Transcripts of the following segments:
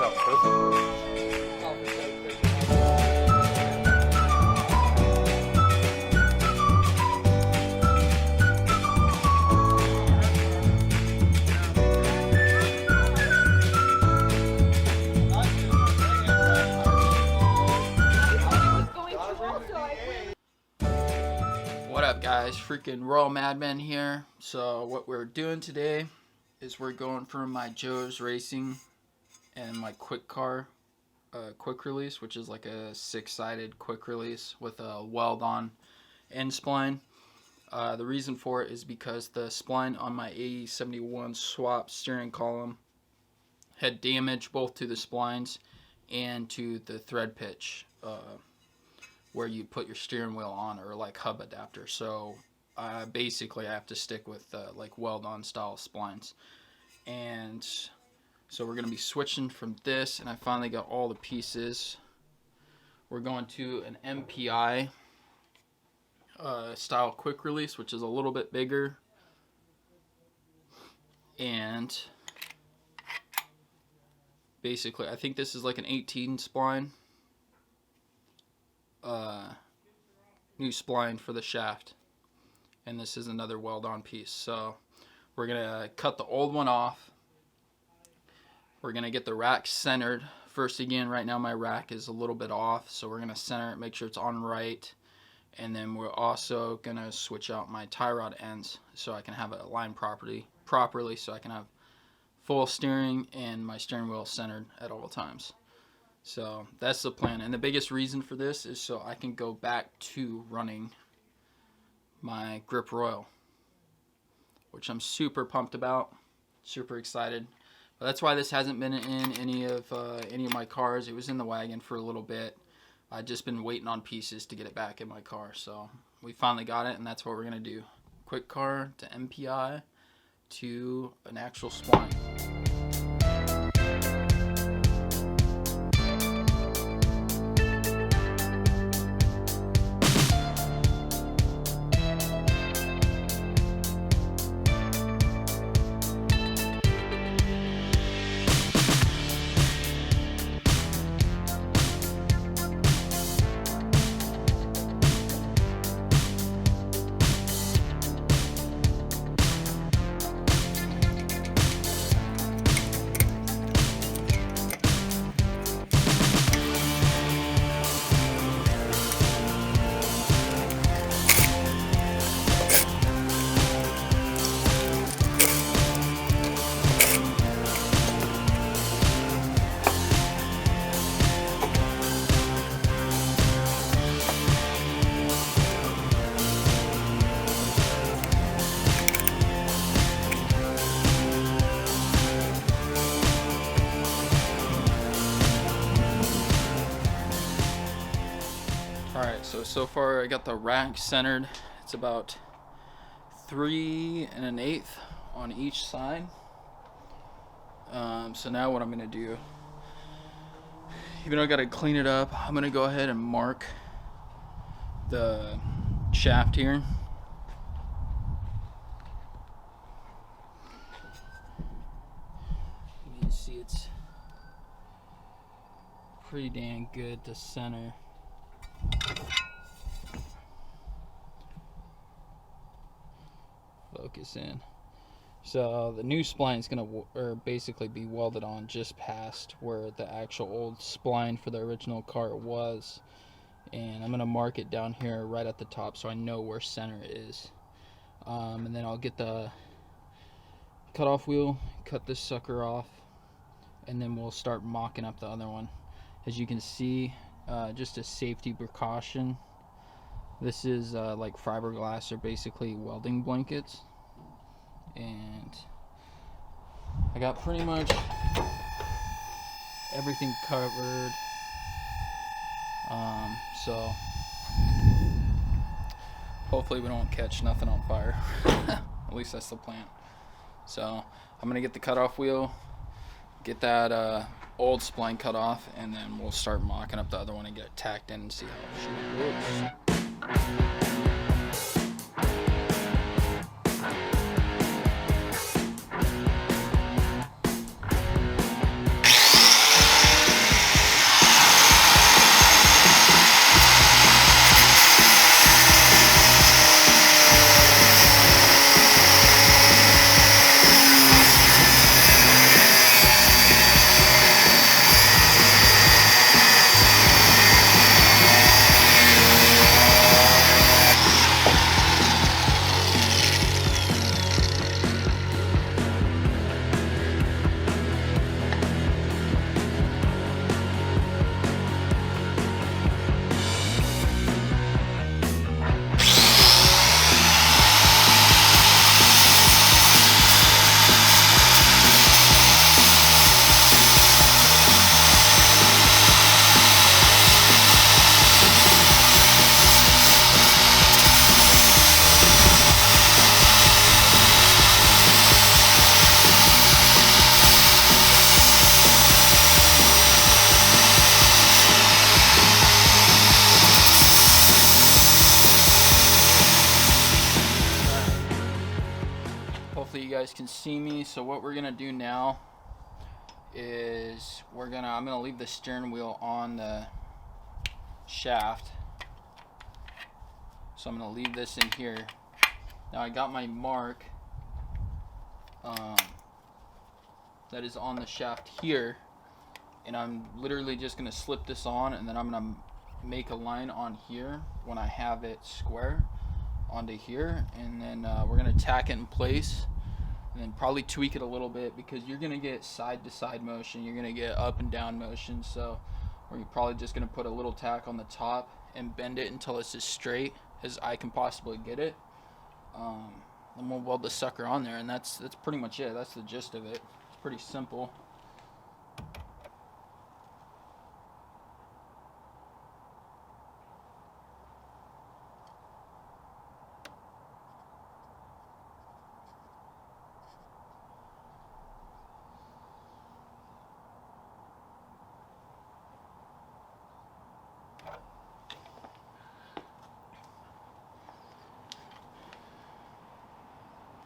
out perfect. What up, guys? Freaking Royal Madman here. So what we're doing today is we're going for my Joe's Racing and my quick car quick release, which is like a 6-sided quick release with a weld on end spline. The reason for it is because the spline on my te72 swap steering column had damage both to the splines and to the thread pitch where you put your steering wheel on, or like hub adapter. So basically I have to stick with like weld on style splines. And so we're going to be switching from this, and I finally got all the pieces. We're going to an MPI style quick release, which is a little bit bigger. And basically I think this is like an 18 spline. New spline for the shaft, and this is another weld on piece. So we're gonna cut the old one off. We're gonna get the rack centered first. Again, right now my rack is a little bit off, so we're gonna center it, make sure it's on right, and then we're also gonna switch out my tie rod ends so I can have it aligned properly, so I can have full steering and my steering wheel centered at all times. So that's the plan, and the biggest reason for this is so I can go back to running my Grip Royal, which I'm super pumped about, super excited. But that's why this hasn't been in any of my cars. It was in the wagon for a little bit. I've just been waiting on pieces to get it back in my car, so we finally got it, and that's what we're gonna do. Quick car to MPI to an actual spline. Alright, so far I got the rack centered. It's about 3 1/8 on each side. So now what I'm going to do, even though I got to clean it up, I'm going to go ahead and mark the shaft here. You can see it's pretty dang good to center. Focus in. So the new spline is going to basically be welded on just past where the actual old spline for the original car was, and I'm going to mark it down here right at the top so I know where center is. And then I'll get the cutoff wheel, cut this sucker off, and then we'll start mocking up the other one. As you can see, just a safety precaution, this is like fiberglass, or basically welding blankets, and I got pretty much everything covered. So hopefully we don't catch nothing on fire. At least that's the plan. So I'm gonna get the cutoff wheel, get that old spline cut off, and then we'll start mocking up the other one and get it tacked in and see how it works. you guys can see me. So what we're gonna do now is I'm gonna leave the steering wheel on the shaft. So I'm gonna leave this in here. Now I got my mark that is on the shaft here, and I'm literally just gonna slip this on, and then I'm gonna make a line on here when I have it square onto here, and then we're gonna tack it in place, and then probably tweak it a little bit, because you're gonna get side to side motion, you're gonna get up and down motion. So we're probably just gonna put a little tack on the top and bend it until it's as straight as I can possibly get it. Then we'll weld the sucker on there, and that's pretty much it. That's the gist of it. It's pretty simple.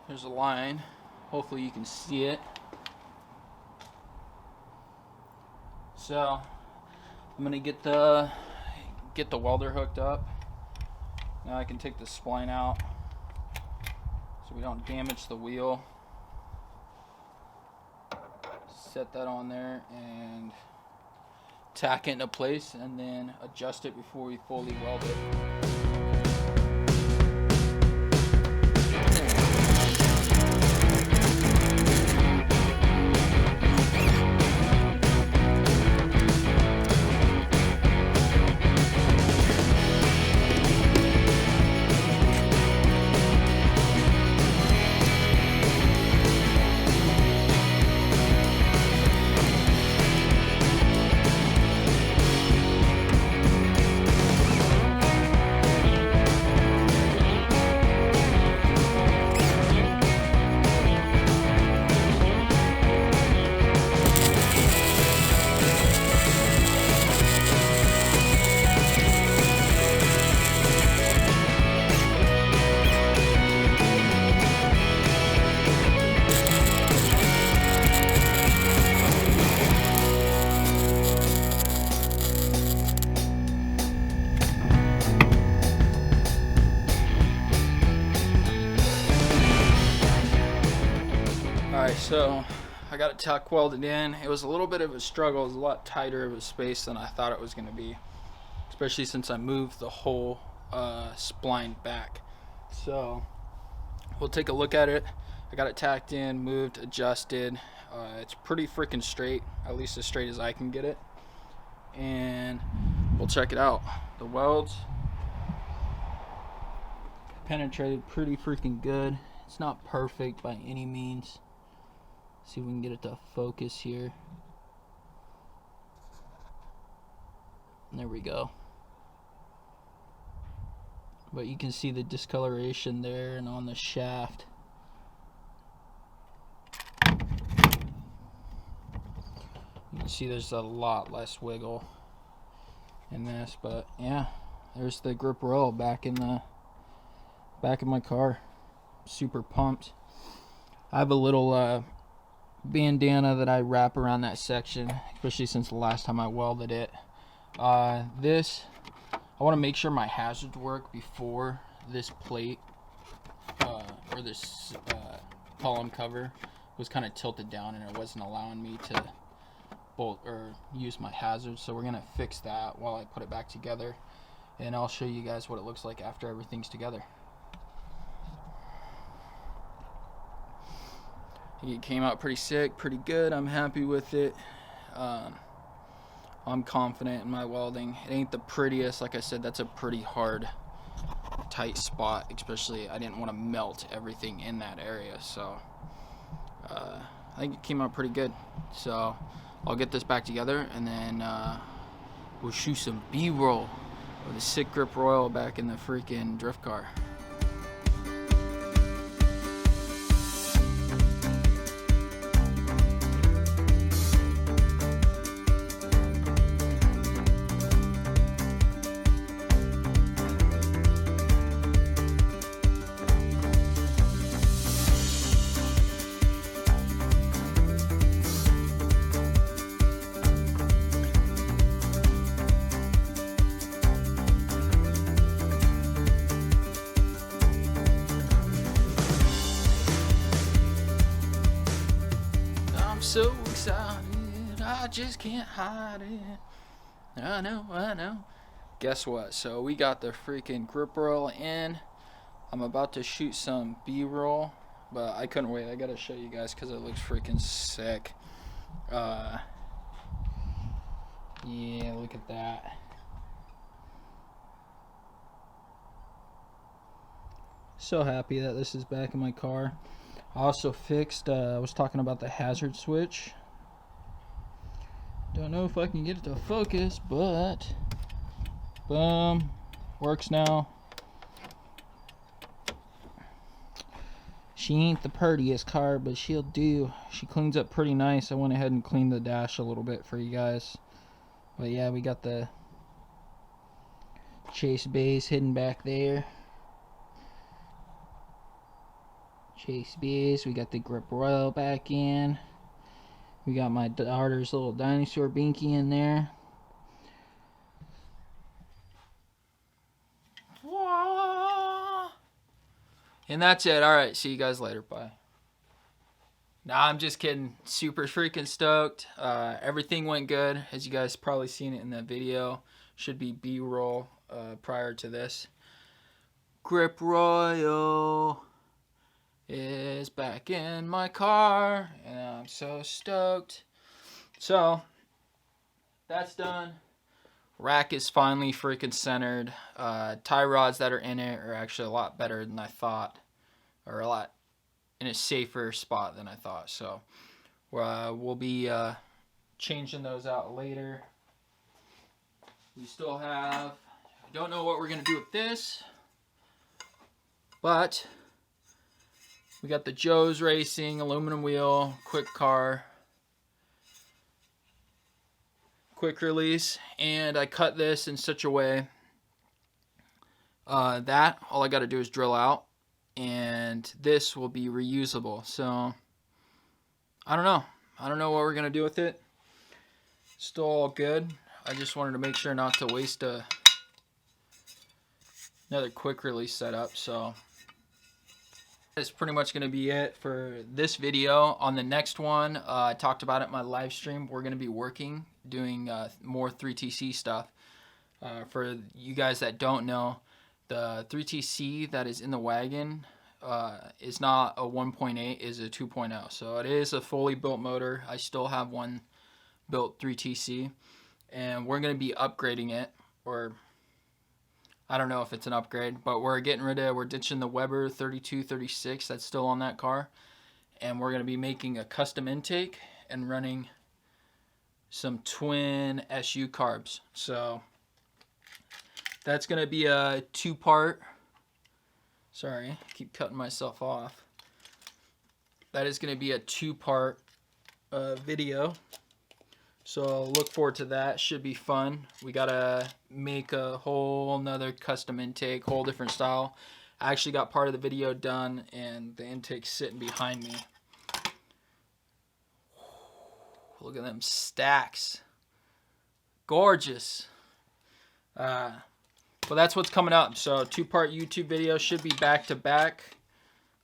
There's a line. Hopefully you can see it. So I'm gonna get the welder hooked up. Now I can take the spline out so we don't damage the wheel. Set that on there and tack it into place, and then adjust it before we fully weld it. So I got it tack welded in. It was a little bit of a struggle. It was a lot tighter of a space than I thought it was going to be, especially since I moved the whole spline back. So we'll take a look at it. I got it tacked in, moved, adjusted. It's pretty freaking straight, at least as straight as I can get it. And we'll check it out. The welds penetrated pretty freaking good. It's not perfect by any means. See if we can get it to focus here. And there we go. But you can see the discoloration there and on the shaft. You can see there's a lot less wiggle in this, but yeah, there's the grip roll back in my car. Super pumped. I have a little bandana that I wrap around that section, especially since the last time I welded it. I want to make sure my hazards work before this plate or this column cover was kind of tilted down, and it wasn't allowing me to bolt or use my hazards. So we're gonna fix that while I put it back together, and I'll show you guys what it looks like after everything's together. It came out pretty sick, pretty good. I'm happy with it. I'm confident in my welding. It ain't the prettiest. Like I said, that's a pretty hard, tight spot. Especially, I didn't want to melt everything in that area. So, I think it came out pretty good. So, I'll get this back together, and then we'll shoot some B-roll with a sick grip royal back in the freaking drift car. so excited, I just can't hide it. I know. Guess what? So we got the freaking grip roll in. I'm about to shoot some B-roll, but I couldn't wait. I gotta show you guys because it looks freaking sick. Yeah, look at that. So happy that this is back in my car. I also fixed, I was talking about the hazard switch. Don't know if I can get it to focus, but boom, works now. She ain't the prettiest car, but she'll do. She cleans up pretty nice. I went ahead and cleaned the dash a little bit for you guys. But yeah, we got the chase bays hidden back there. Chase bays. We got the grip royal back in. We got my daughter's little dinosaur binky in there. And that's it. Alright, see you guys later. Bye. Nah, I'm just kidding. Super freaking stoked. Everything went good. As you guys probably seen it in that video. Should be B-roll prior to this. Grip Royal is back in my car. And I'm so stoked. So, that's done. Rack is finally freaking centered. Tie rods that are in it are actually a lot better than I thought. Or a lot in a safer spot than I thought. So we'll be changing those out later. We still have, I don't know what we're going to do with this. But we got the Joe's Racing aluminum wheel, quick car. Quick release, and I cut this in such a way that all I got to do is drill out, and this will be reusable. So I don't know what we're gonna do with it. Still all good. I just wanted to make sure not to waste another quick release setup. So that's pretty much going to be it for this video. On the next one, I talked about it in my live stream. We're going to be doing more 3TC stuff. For you guys that don't know, the 3TC that is in the wagon is not a 1.8, is a 2.0. So it is a fully built motor. I still have one built 3TC, and we're going to be upgrading it, or I don't know if it's an upgrade, but we're ditching the Weber 3236 that's still on that car, and we're going to be making a custom intake and running some twin SU carbs. So that's going to be a two-part. Sorry, I keep cutting myself off. That is going to be a two-part video. So look forward to that. Should be fun. We gotta make a whole nother custom intake, whole different style. I actually got part of the video done, and the intake's sitting behind me. Look at them stacks. Gorgeous. But that's what's coming up. So two-part YouTube video should be back to back.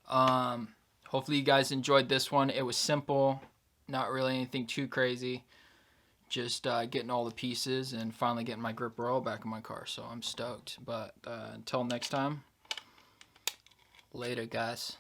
Hopefully you guys enjoyed this one. It was simple, not really anything too crazy. Just getting all the pieces and finally getting my grip roll back in my car. So I'm stoked. But until next time, later guys.